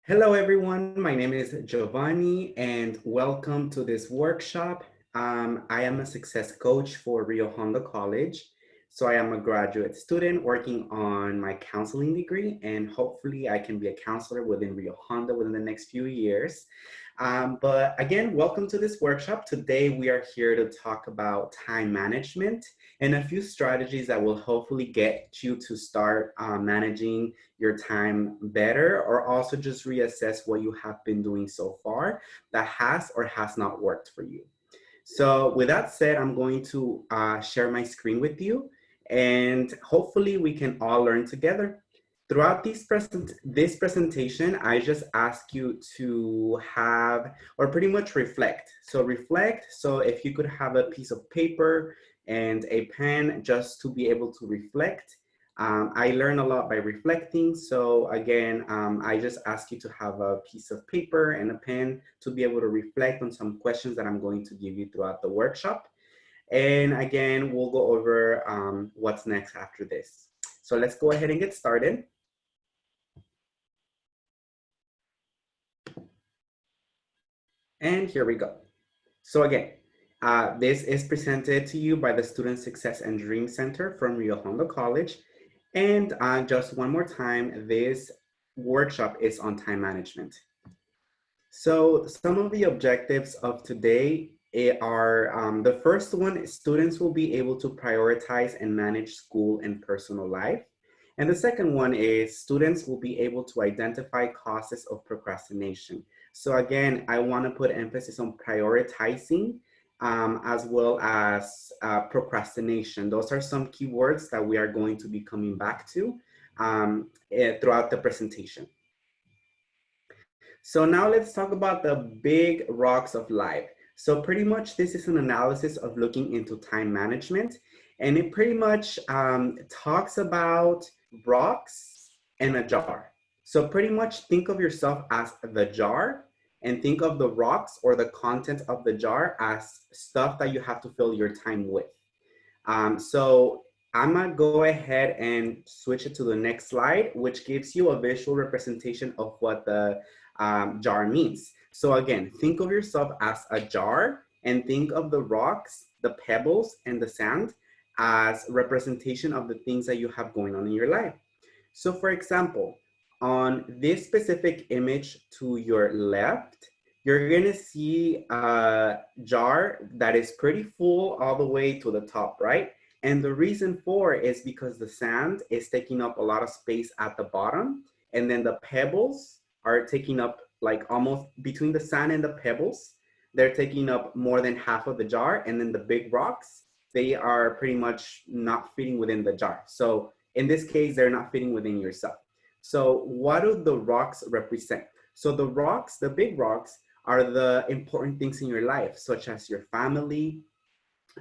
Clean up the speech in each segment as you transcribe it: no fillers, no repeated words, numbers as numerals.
Hello, everyone. My name is Giovanni, and welcome to this workshop. I am a success coach for Hondo College. So I am a graduate student working on my counseling degree, and hopefully I can be a counselor within Hondo within the next few years. But again, welcome to this workshop. Today we are here to talk about time management and a few strategies that will hopefully get you to start managing your time better, or also just reassess what you have been doing so far that has or has not worked for you. So with that said, I'm going to share my screen with you, and hopefully we can all learn together. Throughout this presentation, I just ask you to have, or pretty much reflect. So reflect, so if you could have a piece of paper and a pen just to be able to reflect. I learn a lot by reflecting. So again, I just ask you to have a piece of paper and a pen to be able to reflect on some questions that I'm going to give you throughout the workshop. And again, we'll go over what's next after this. So let's go ahead and get started. And here we go. So again, this is presented to you by the Student Success and Dream Center from Hondo College. And just one more time, this workshop is on time management. So some of the objectives of today are, the first one is students will be able to prioritize and manage school and personal life. And the second one is students will be able to identify causes of procrastination. So again, I want to put emphasis on prioritizing as well as procrastination. Those are some keywords that we are going to be coming back to throughout the presentation. So now let's talk about the big rocks of life. So pretty much this is an analysis of looking into time management, and it pretty much talks about rocks and a jar. So pretty much think of yourself as the jar, and think of the rocks or the content of the jar as stuff that you have to fill your time with. So I'm gonna go ahead and switch it to the next slide, which gives you a visual representation of what the jar means. So again, think of yourself as a jar, and think of the rocks, the pebbles, and the sand as representation of the things that you have going on in your life. So for example, on this specific image to your left, you're gonna see a jar that is pretty full all the way to the top, right? And the reason for is because the sand is taking up a lot of space at the bottom, and then the pebbles are taking up, like, almost between the sand and the pebbles, they're taking up more than half of the jar, and then the big rocks, they are pretty much not fitting within the jar. So in this case, they're not fitting within yourself. So what do the rocks represent? So the rocks, the big rocks, are the important things in your life, such as your family,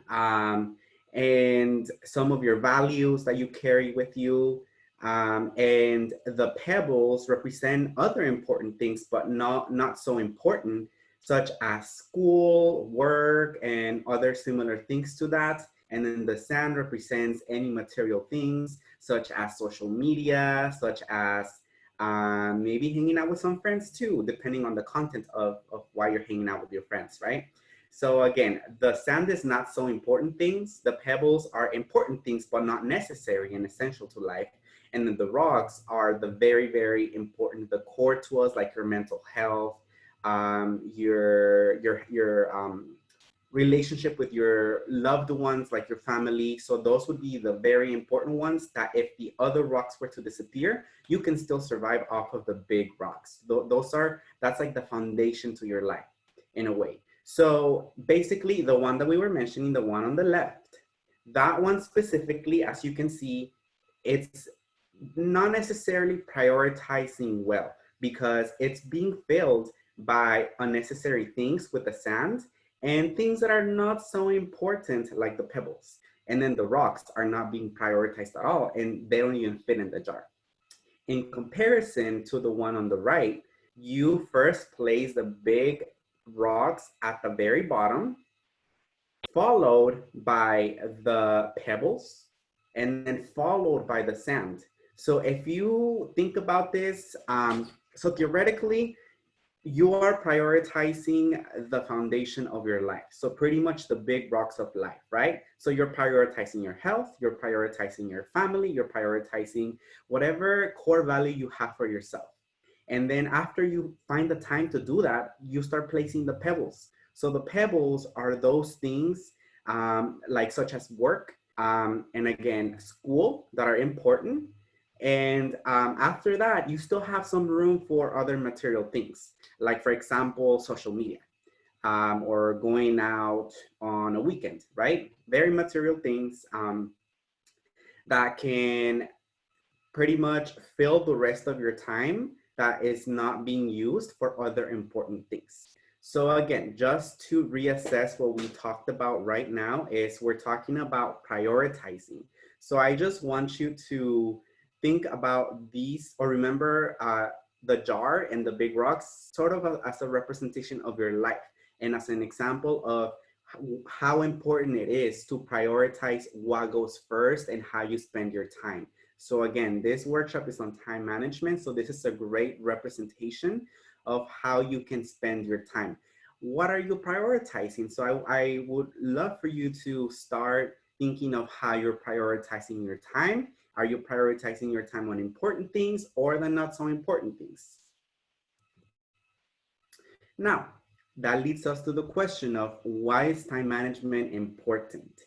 and some of your values that you carry with you. And the pebbles represent other important things, but not so important, such as school, work, and other similar things to that. And then the sand represents any material things, such as social media, such as maybe hanging out with some friends too, depending on the content of why you're hanging out with your friends, right? So again, the sand is not so important things. The pebbles are important things, but not necessary and essential to life. And then the rocks are the very, very important, the core to us, like your mental health, your relationship with your loved ones, like your family. So those would be the very important ones that if the other rocks were to disappear, you can still survive off of the big rocks. That's like the foundation to your life in a way. So basically the one that we were mentioning, the one on the left, that one specifically, as you can see, it's not necessarily prioritizing well, because it's being filled by unnecessary things with the sand and things that are not so important, like the pebbles. And then the rocks are not being prioritized at all, and they don't even fit in the jar. In comparison to the one on the right, you first place the big rocks at the very bottom, followed by the pebbles, and then followed by the sand. So if you think about this, So theoretically, you are prioritizing the foundation of your life. So pretty much the big rocks of life, right? So you're prioritizing your health, you're prioritizing your family, you're prioritizing whatever core value you have for yourself. And then after you find the time to do that, you start placing the pebbles. So the pebbles are those things like such as work and again, school that are important. And after that, you still have some room for other material things, like for example, social media or going out on a weekend, right? Very material things that can pretty much fill the rest of your time that is not being used for other important things. So again, just to reassess what we talked about right now is we're talking about prioritizing. So I just want you to think about these or remember the jar and the big rocks sort of as a representation of your life and as an example of how important it is to prioritize what goes first and how you spend your time. So again, this workshop is on time management. So this is a great representation of how you can spend your time. What are you prioritizing? So I would love for you to start thinking of how you're prioritizing your time. Are you prioritizing your time on important things or the not so important things? Now, that leads us to the question of why is time management important?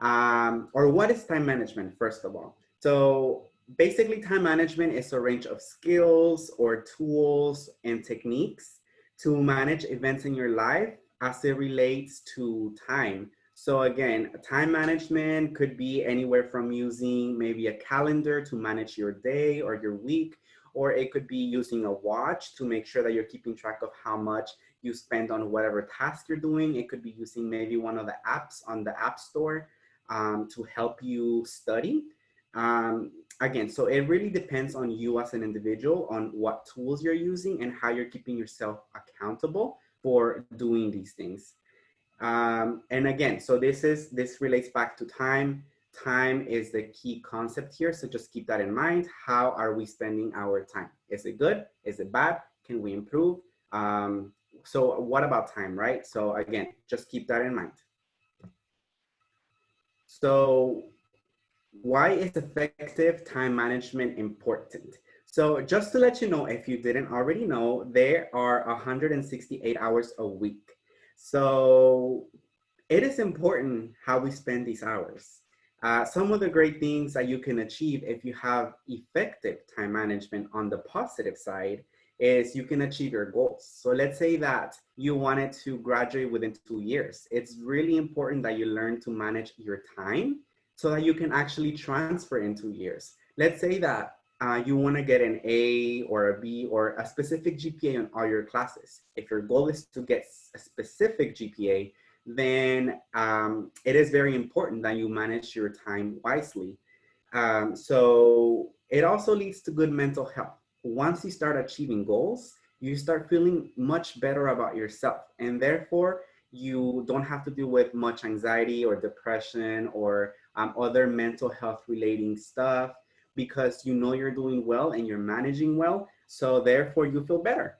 Or what is time management, first of all? So basically time management is a range of skills or tools and techniques to manage events in your life as it relates to time. So again, time management could be anywhere from using maybe a calendar to manage your day or your week, or it could be using a watch to make sure that you're keeping track of how much you spend on whatever task you're doing. It could be using maybe one of the apps on the App Store to help you study. Again, so it really depends on you as an individual on what tools you're using and how you're keeping yourself accountable for doing these things. And again, so this relates back to time. Time is the key concept here. So just keep that in mind. How are we spending our time? Is it good? Is it bad? Can we improve? So what about time, right? So again, just keep that in mind. So why is effective time management important? So just to let you know, if you didn't already know, there are 168 hours a week. So it is important how we spend these hours. Some of the great things that you can achieve if you have effective time management on the positive side is you can achieve your goals. So let's say that you wanted to graduate within 2 years. It's really important that you learn to manage your time so that you can actually transfer in 2 years. Let's say that you want to get an A or a B or a specific GPA on all your classes. If your goal is to get a specific GPA, then it is very important that you manage your time wisely. So it also leads to good mental health. Once you start achieving goals, you start feeling much better about yourself, and therefore you don't have to deal with much anxiety or depression or other mental health relating stuff because you know you're doing well and you're managing well. So therefore you feel better.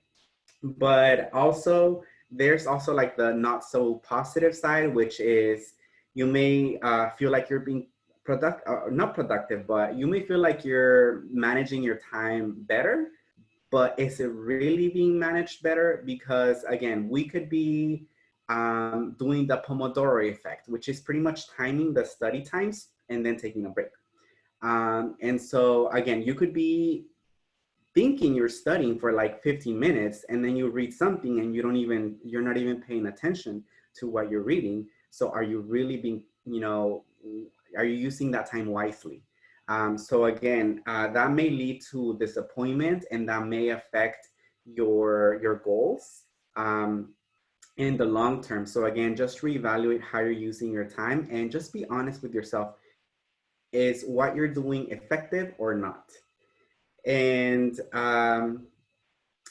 But also there's also like the not so positive side, which is you may feel like you're being not productive, but you may feel like you're managing your time better, but is it really being managed better? Because again, we could be doing the Pomodoro effect, which is pretty much timing the study times and then taking a break. And so again, you could be thinking you're studying for like 15 minutes and then you read something and you're not even paying attention to what you're reading. So are you really being, are you using that time wisely? So again, that may lead to disappointment and that may affect your goals in the long term. So again, just reevaluate how you're using your time and just be honest with yourself. Is what you're doing effective or not? And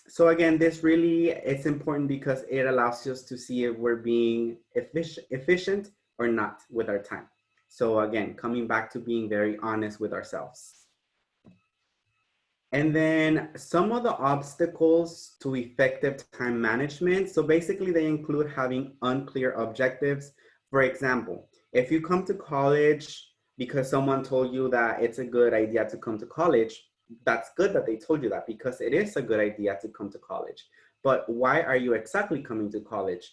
so again, this really, it's important because it allows us to see if we're being efficient or not with our time. So again, coming back to being very honest with ourselves. And then some of the obstacles to effective time management. So basically they include having unclear objectives. For example, if you come to college because someone told you that it's a good idea to come to college, that's good that they told you that because it is a good idea to come to college. But why are you exactly coming to college?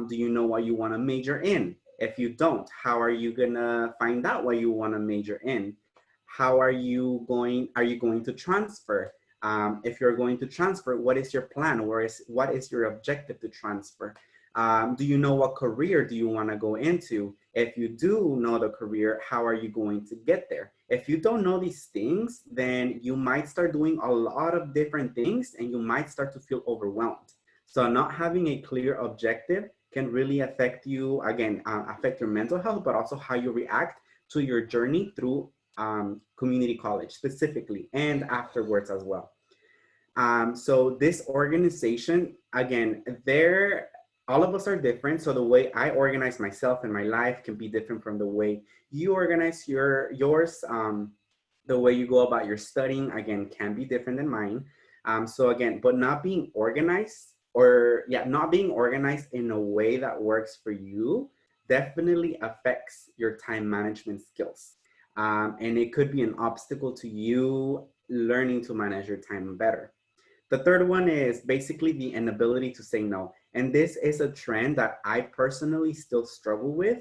Do you know what you want to major in? If you don't, how are you gonna find out what you want to major in? How are you going to transfer? If you're going to transfer, what is your plan? What is your objective to transfer? Do you know what career do you want to go into? If you do know the career, how are you going to get there? If you don't know these things, then you might start doing a lot of different things and you might start to feel overwhelmed. So not having a clear objective can really affect you, again, affect your mental health, but also how you react to your journey through community college specifically and afterwards as well. So this organization, again, all of us are different. So the way I organize myself in my life can be different from the way you organize yours. The way you go about your studying, again, can be different than mine. So again, but not being organized not being organized in a way that works for you definitely affects your time management skills. And it could be an obstacle to you learning to manage your time better. The third one is basically the inability to say no. And this is a trend that I personally still struggle with.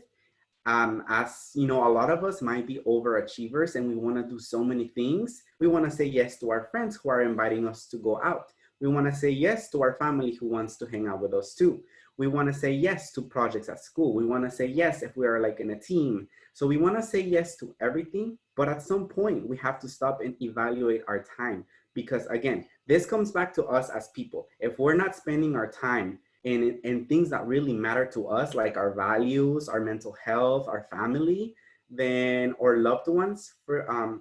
As you know, a lot of us might be overachievers and we want to do so many things. We want to say yes to our friends who are inviting us to go out. We want to say yes to our family who wants to hang out with us too. We want to say yes to projects at school. We want to say yes if we are like in a team. So we want to say yes to everything, but at some point we have to stop and evaluate our time because again, this comes back to us as people. If we're not spending our time in things that really matter to us, like our values, our mental health, our family, then or loved ones for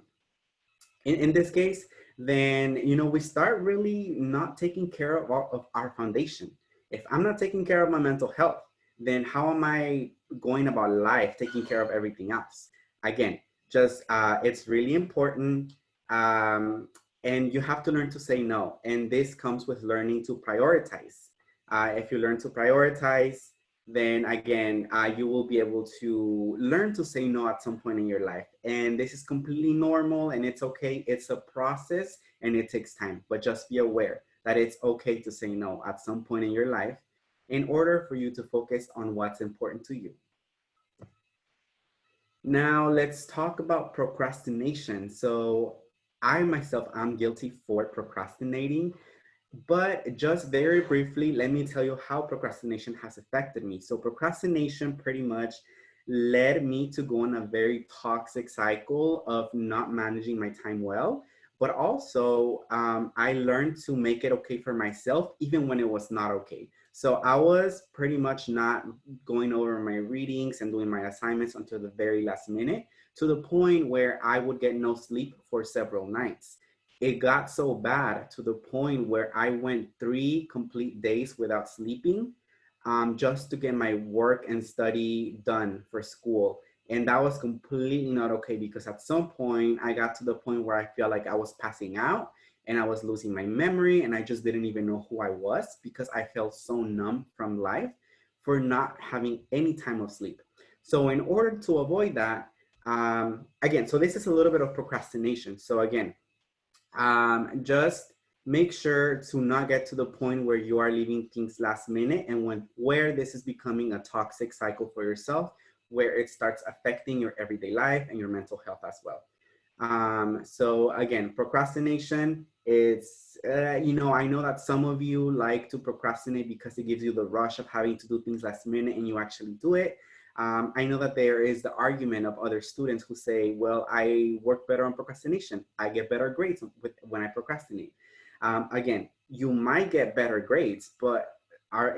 in this case, then we start really not taking care of our foundation. If I'm not taking care of my mental health, then how am I going about life taking care of everything else? Again, just it's really important, um, and you have to learn to say no. And this comes with learning to prioritize. If you learn to prioritize, then again, you will be able to learn to say no at some point in your life. And this is completely normal and it's okay. It's a process and it takes time, but just be aware that it's okay to say no at some point in your life in order for you to focus on what's important to you. Now let's talk about procrastination. So I myself, I'm guilty for procrastinating. But just very briefly, let me tell you how procrastination has affected me. So procrastination pretty much led me to go on a very toxic cycle of not managing my time well. But also, I learned to make it okay for myself, even when it was not okay. So I was pretty much not going over my readings and doing my assignments until the very last minute, to the point where I would get no sleep for several nights. It got so bad to the point where I went 3 complete days without sleeping, just to get my work and study done for school. And that was completely not okay because at some point I got to the point where I felt like I was passing out and I was losing my memory and I just didn't even know who I was because I felt so numb from life for not having any time of sleep. So in order to avoid that, again, so this is a little bit of procrastination. So again, just make sure to not get to the point where you are leaving things last minute and where this is becoming a toxic cycle for yourself, where it starts affecting your everyday life and your mental health as well. So again, procrastination is, I know that some of you like to procrastinate because it gives you the rush of having to do things last minute and you actually do it. I know that there is the argument of other students who say, well, I work better on procrastination. I get better grades when I procrastinate. Again, you might get better grades, but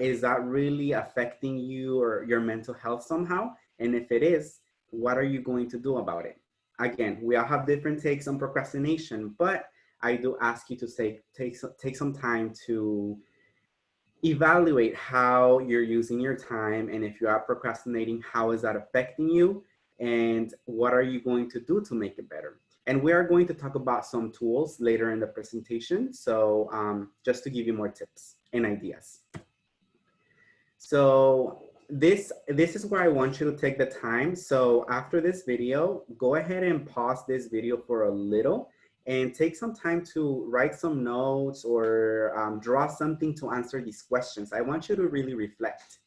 is that really affecting you or your mental health somehow? And if it is, what are you going to do about it? Again, we all have different takes on procrastination, but I do ask you to take some time to evaluate how you're using your time, and if you are procrastinating, how is that affecting you and what are you going to do to make it better. And we are going to talk about some tools later in the presentation. So just to give you more tips and ideas. So this is where I want you to take the time. So after this video, go ahead and pause this video for a little and take some time to write some notes or draw something to answer these questions. I want you to really reflect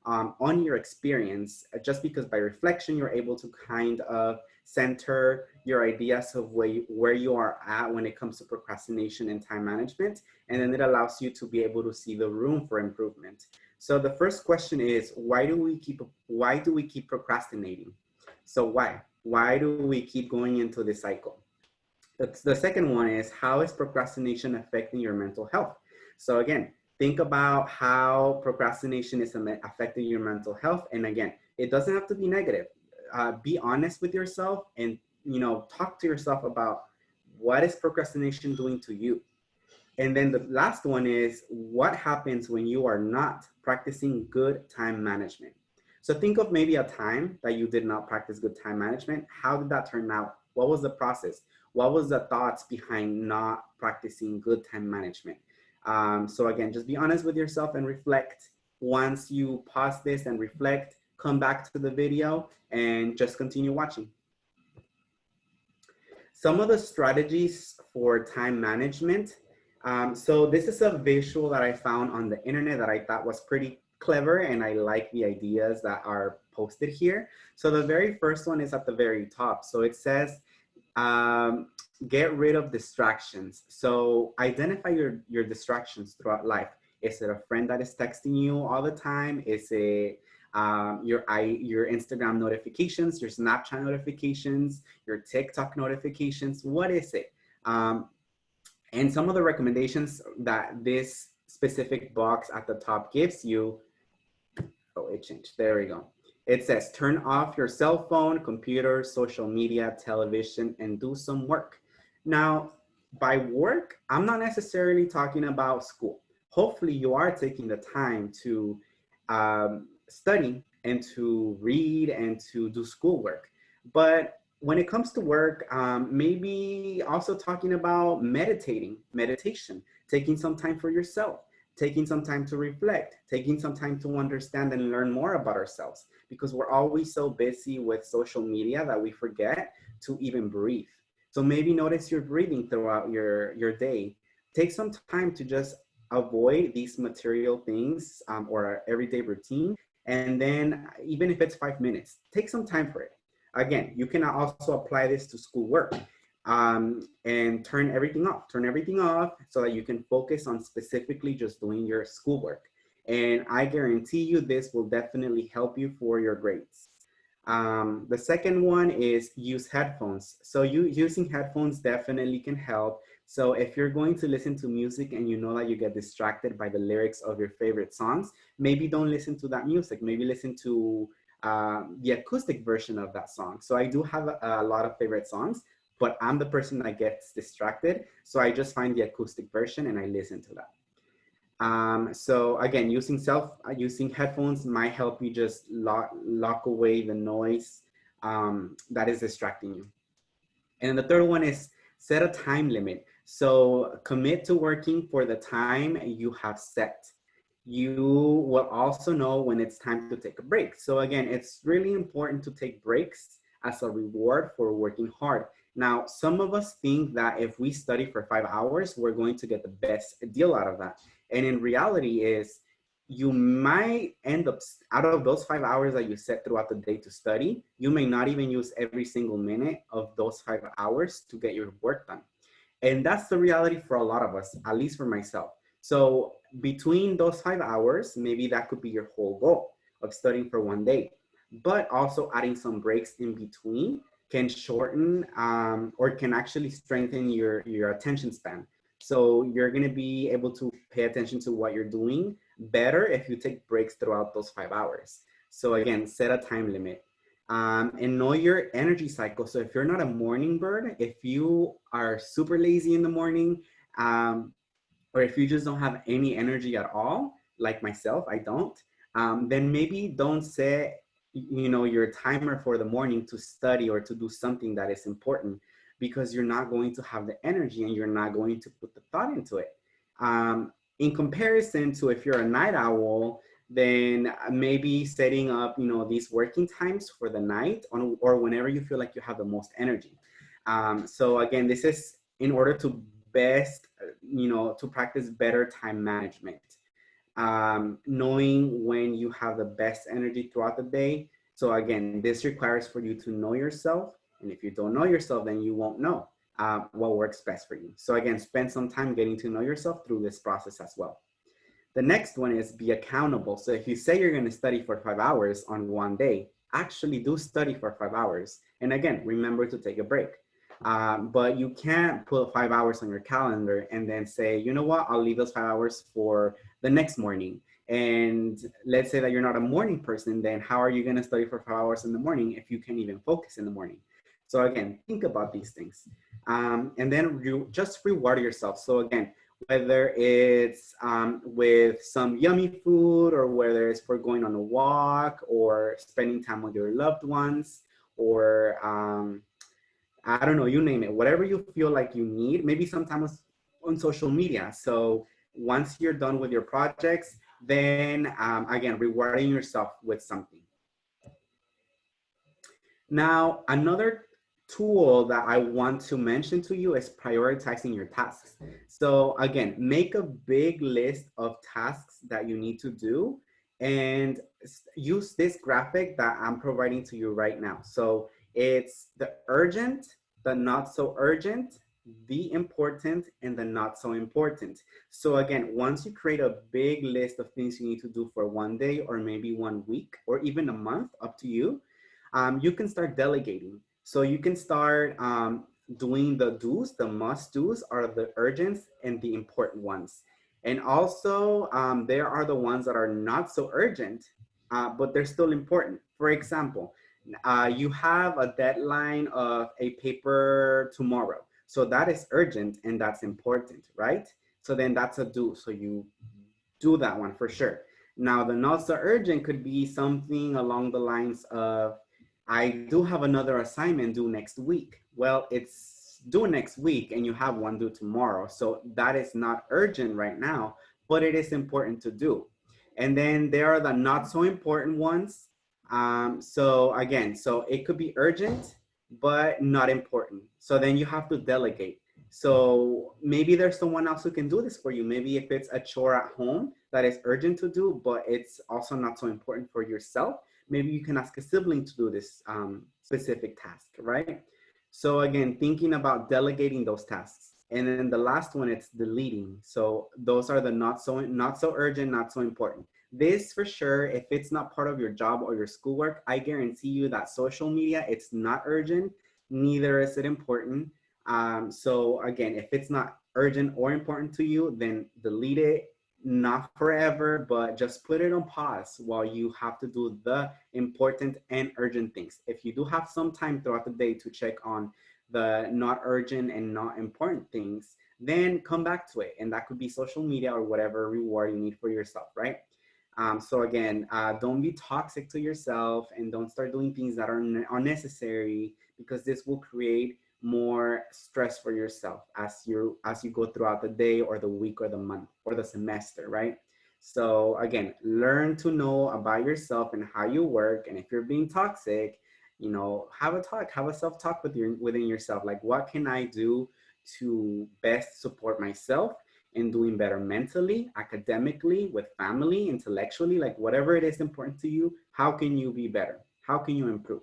on your experience, just because by reflection, you're able to kind of center your ideas of where you are at when it comes to procrastination and time management. And then it allows you to be able to see the room for improvement. So the first question is, why do we keep procrastinating? So why do we keep going into this cycle? The second one is, how is procrastination affecting your mental health? So again, think about how procrastination is affecting your mental health. And again, it doesn't have to be negative. Be honest with yourself and, talk to yourself about what is procrastination doing to you. And then the last one is, what happens when you are not practicing good time management? So think of maybe a time that you did not practice good time management. How did that turn out? What was the process? What was the thoughts behind not practicing good time management? So again, just be honest with yourself and reflect. Once you pause this and reflect, come back to the video and just continue watching. Some of the strategies for time management. So this is a visual that I found on the internet that I thought was pretty clever, and I like the ideas that are posted here. So the very first one is at the very top. So it says, get rid of distractions. So identify your distractions throughout life. Is it a friend that is texting you all the time? Is it your Instagram notifications, your Snapchat notifications, your TikTok notifications? What is it? And some of the recommendations that this specific box at the top gives you, oh, it changed, there we go. It says, turn off your cell phone, computer, social media, television, and do some work. Now, by work, I'm not necessarily talking about school. Hopefully you are taking the time to study and to read and to do schoolwork. But when it comes to work, maybe also talking about meditation, taking some time for yourself, taking some time to reflect, taking some time to understand and learn more about ourselves, because we're always so busy with social media that we forget to even breathe. So maybe notice your breathing throughout your day. Take some time to just avoid these material things or our everyday routine. And then even if it's 5 minutes, take some time for it. Again, you can also apply this to schoolwork and turn everything off so that you can focus on specifically just doing your schoolwork. And I guarantee you this will definitely help you for your grades. The second one is use headphones. So using headphones definitely can help. So if you're going to listen to music and you know that you get distracted by the lyrics of your favorite songs, maybe don't listen to that music. Maybe listen to the acoustic version of that song. So I do have a lot of favorite songs, but I'm the person that gets distracted. So I just find the acoustic version and I listen to that. So again, using headphones might help you just lock away the noise that is distracting you. And the third one is set a time limit. So commit to working for the time you have set. You will also know when it's time to take a break. So again, it's really important to take breaks as a reward for working hard. Now, some of us think that if we study for 5 hours, we're going to get the best deal out of that. And in reality is, you might end up, out of those 5 hours that you set throughout the day to study, you may not even use every single minute of those 5 hours to get your work done. And that's the reality for a lot of us, at least for myself. So between those 5 hours, maybe that could be your whole goal of studying for one day, but also adding some breaks in between can shorten or can actually strengthen your attention span. So you're gonna be able to pay attention to what you're doing better if you take breaks throughout those 5 hours. So again, set a time limit. And know your energy cycle. So if you're not a morning bird, if you are super lazy in the morning, or if you just don't have any energy at all, like myself, I don't, then maybe don't set your timer for the morning to study or to do something that is important. because you're not going to have the energy and you're not going to put the thought into it. In comparison to if you're a night owl, then maybe setting up, these working times for the night or whenever you feel like you have the most energy. So again, this is in order to best, to practice better time management. Knowing when you have the best energy throughout the day. So again, this requires for you to know yourself. And if you don't know yourself, then you won't know what works best for you. So again, spend some time getting to know yourself through this process as well. The next one is be accountable. So if you say you're going to study for 5 hours on one day, actually do study for 5 hours. And again, remember to take a break. But you can't put 5 hours on your calendar and then say, you know what, I'll leave those 5 hours for the next morning. And let's say that you're not a morning person, then how are you going to study for 5 hours in the morning if you can't even focus in the morning? So again, think about these things. And then you just reward yourself. So again, whether it's with some yummy food, or whether it's for going on a walk or spending time with your loved ones, or I don't know, you name it, whatever you feel like you need, maybe sometimes on social media. So once you're done with your projects, then again, rewarding yourself with something. Now, another tool that I want to mention to you is prioritizing your tasks. So again, make a big list of tasks that you need to do and use this graphic that I'm providing to you right now. So it's the urgent, the not so urgent, the important, and the not so important. So again, once you create a big list of things you need to do for one day or maybe 1 week or even a month, up to you, you can start delegating. So you can start doing the do's, the must do's are the urgent and the important ones. And also there are the ones that are not so urgent, but they're still important. For example, you have a deadline of a paper tomorrow. So that is urgent and that's important, right? So then that's a do. So you do that one for sure. Now, the not so urgent could be something along the lines of, I do have another assignment due next week. Well, it's due next week and you have one due tomorrow. So that is not urgent right now, but it is important to do. And then there are the not so important ones. So again, so it could be urgent, but not important. So then you have to delegate. So maybe there's someone else who can do this for you. Maybe if it's a chore at home that is urgent to do, but it's also not so important for yourself, maybe you can ask a sibling to do this specific task, right? So again, thinking about delegating those tasks. And then the last one, it's deleting. So those are the not so urgent, not so important. This for sure, if it's not part of your job or your schoolwork, I guarantee you that social media, it's not urgent, neither is it important. So again, if it's not urgent or important to you, then delete it, not forever, but just put it on pause while you have to do the important and urgent things. If you do have some time throughout the day to check on the not urgent and not important things, then come back to it. And that could be social media or whatever reward you need for yourself, right? So again, don't be toxic to yourself and don't start doing things that are unnecessary, because this will create more stress for yourself as you go throughout the day or the week or the month or the semester, right? So again, learn to know about yourself and how you work. And if you're being toxic, have a self-talk within yourself. Like, what can I do to best support myself in doing better mentally, academically, with family, intellectually, like whatever it is important to you, how can you be better? How can you improve?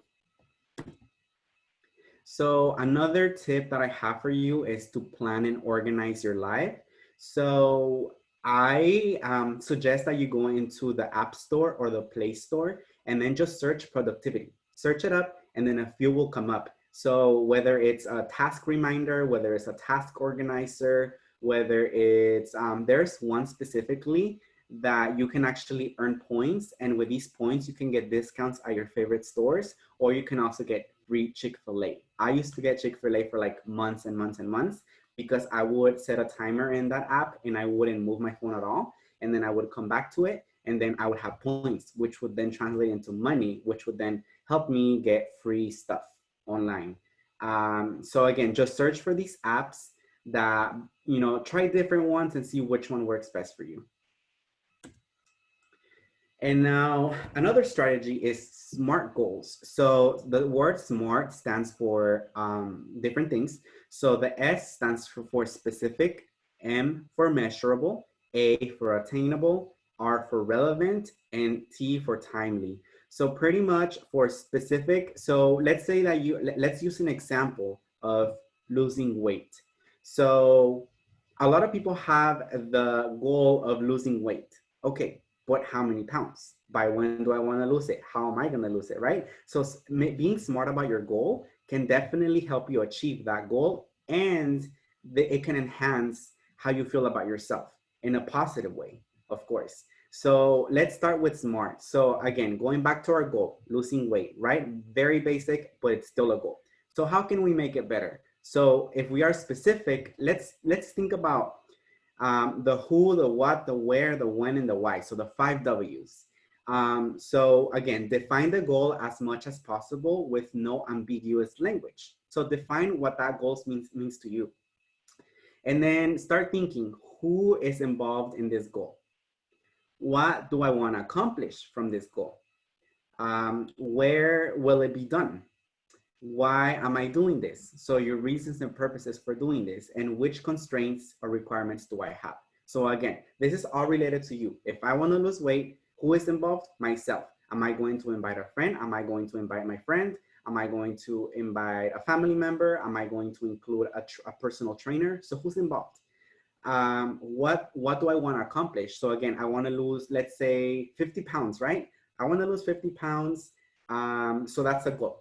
So another tip that I have for you is to plan and organize your life. So I suggest that you go into the App Store or the Play Store and then just search productivity. Search it up and then a few will come up. So whether it's a task reminder, whether it's a task organizer, whether it's, there's one specifically that you can actually earn points. And with these points, you can get discounts at your favorite stores, or you can also get free Chick-fil-A. I used to get Chick-fil-A for like months and months and months, because I would set a timer in that app and I wouldn't move my phone at all. And then I would come back to it and then I would have points, which would then translate into money, which would then help me get free stuff online. So again, just search for these apps that, you know, try different ones and see which one works best for you. And now another strategy is SMART goals. So the word SMART stands for different things. So the S stands for specific, M for measurable, A for attainable, R for relevant, and T for timely. So pretty much for specific, so let's say that let's use an example of losing weight. So a lot of people have the goal of losing weight. Okay, but how many pounds? By when do I want to lose it? How am I going to lose it, right? So being smart about your goal can definitely help you achieve that goal, and it can enhance how you feel about yourself in a positive way, of course. So let's start with SMART. So again, going back to our goal, losing weight, right? Very basic, but it's still a goal. So how can we make it better? So if we are specific, let's think about the who, the what, the where, the when, and the why. So the 5 W's. So again, define the goal as much as possible with no ambiguous language. So define what that goal means to you. And then start thinking, who is involved in this goal? What do I want to accomplish from this goal? Where will it be done? Why am I doing this? So your reasons and purposes for doing this, and which constraints or requirements do I have? So again, this is all related to you. If I want to lose weight, who is involved? Myself. Am I going to invite a friend? Am I going to invite my friend? Am I going to invite a family member? Am I going to include a personal trainer? So who's involved? What do I want to accomplish? So again, I want to lose, let's say 50 pounds, right? I want to lose 50 pounds. So that's a goal.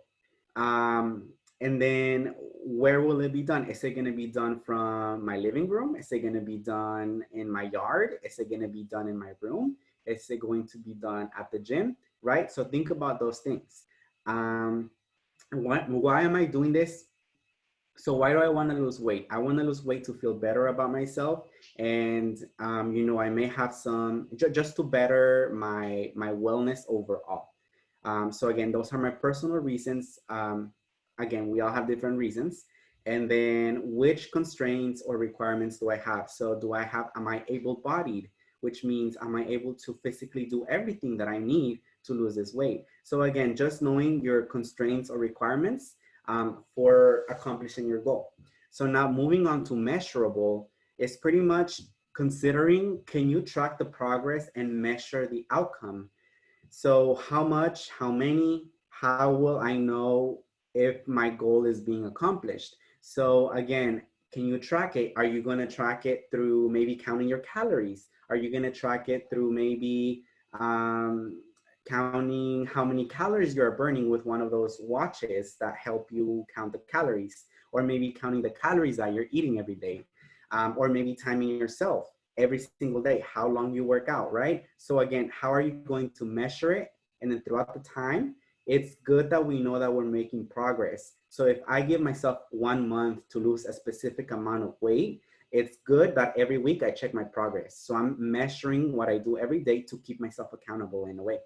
And then where will it be done? Is it going to be done from my living room? Is it going to be done in my yard? Is it going to be done in my room? Is it going to be done at the gym? Right? So think about those things. Why am I doing this? So why do I want to lose weight? I want to lose weight to feel better about myself. And, you know, I may have some, just to better my wellness overall. So again, those are my personal reasons. Again, we all have different reasons. And then which constraints or requirements do I have? So am I able-bodied? Which means, am I able to physically do everything that I need to lose this weight? So again, just knowing your constraints or requirements for accomplishing your goal. So now moving on to measurable is pretty much considering, can you track the progress and measure the outcome? So how much, how many, how will I know if my goal is being accomplished? So again, can you track it? Are you going to track it through maybe counting your calories? Are you going to track it through maybe counting how many calories you're burning with one of those watches that help you count the calories? Or maybe counting the calories that you're eating every day? Or maybe timing yourself every single day, how long you work out, right? So again, how are you going to measure it? And then throughout the time, it's good that we know that we're making progress. So if I give myself 1 month to lose a specific amount of weight, it's good that every week I check my progress. So I'm measuring what I do every day to keep myself accountable in a way.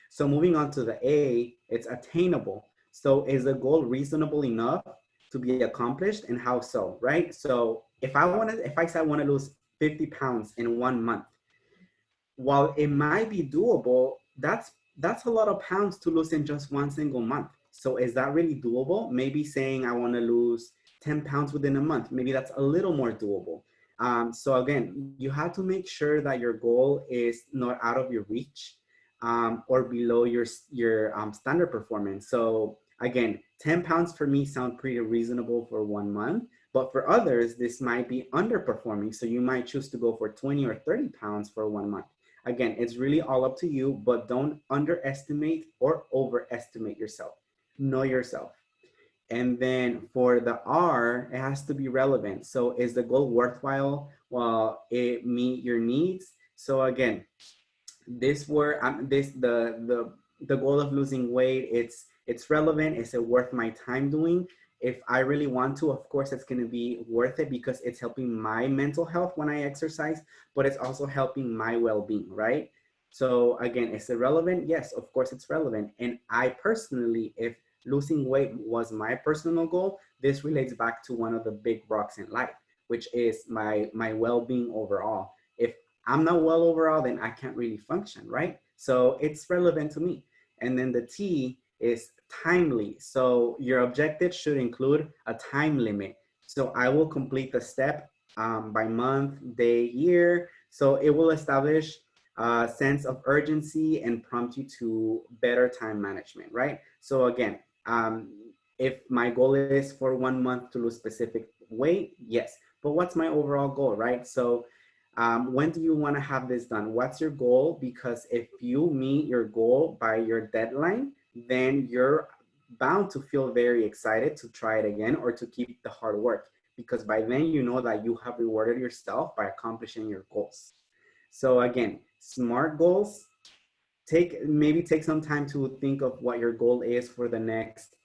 So moving on to the A, it's attainable. So is the goal reasonable enough to be accomplished, and how so, right? So if I say I want to lose 50 pounds in 1 month, while it might be doable, that's a lot of pounds to lose in just one single month. So is that really doable? Maybe saying I want to lose 10 pounds within a month, maybe that's a little more doable. So again, you have to make sure that your goal is not out of your reach or below your standard performance. So again, 10 pounds for me sound pretty reasonable for 1 month, but for others, this might be underperforming. So you might choose to go for 20 or 30 pounds for 1 month. Again, it's really all up to you, but don't underestimate or overestimate yourself. Know yourself. And then for the R, it has to be relevant. So is the goal worthwhile while it meet your needs? So again, the goal of losing weight, it's relevant. Is it worth my time doing? If I really want to, of course, it's going to be worth it because it's helping my mental health when I exercise, but it's also helping my well-being, right? So again, is it relevant? Yes, of course it's relevant. And I personally, if losing weight was my personal goal, this relates back to one of the big rocks in life, which is my well-being overall. If I'm not well overall, then I can't really function, right? So it's relevant to me. And then the T is timely. So your objective should include a time limit. So I will complete the step by month, day, year. So it will establish a sense of urgency and prompt you to better time management, right? So again, if my goal is for 1 month to lose specific weight, yes. But what's my overall goal, right? So when do you want to have this done? What's your goal? Because if you meet your goal by your deadline, then you're bound to feel very excited to try it again or to keep the hard work, because by then you know that you have rewarded yourself by accomplishing your goals. So again, SMART goals, take some time to think of what your goal is for the next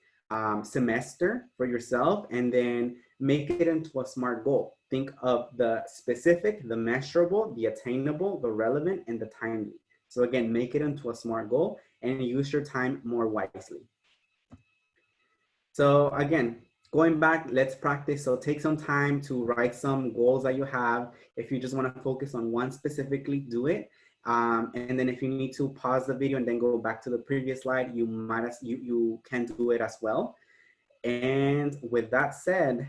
semester for yourself, and then make it into a SMART goal. Think of the specific, the measurable, the attainable, the relevant, and the timely. So again, make it into a SMART goal and use your time more wisely. So again, going back, let's practice. So take some time to write some goals that you have. If you just want to focus on one specifically, do it. And then if you need to pause the video and then go back to the previous slide, you can do it as well. And with that said,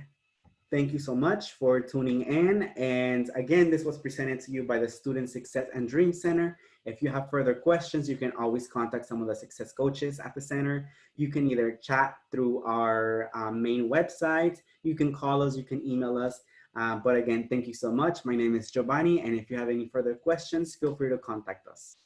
thank you so much for tuning in. And again, this was presented to you by the Student Success and Dream Center. If you have further questions, you can always contact some of the success coaches at the center. You can either chat through our main website, you can call us, you can email us. But again, thank you so much. My name is Giovanni, and if you have any further questions, feel free to contact us.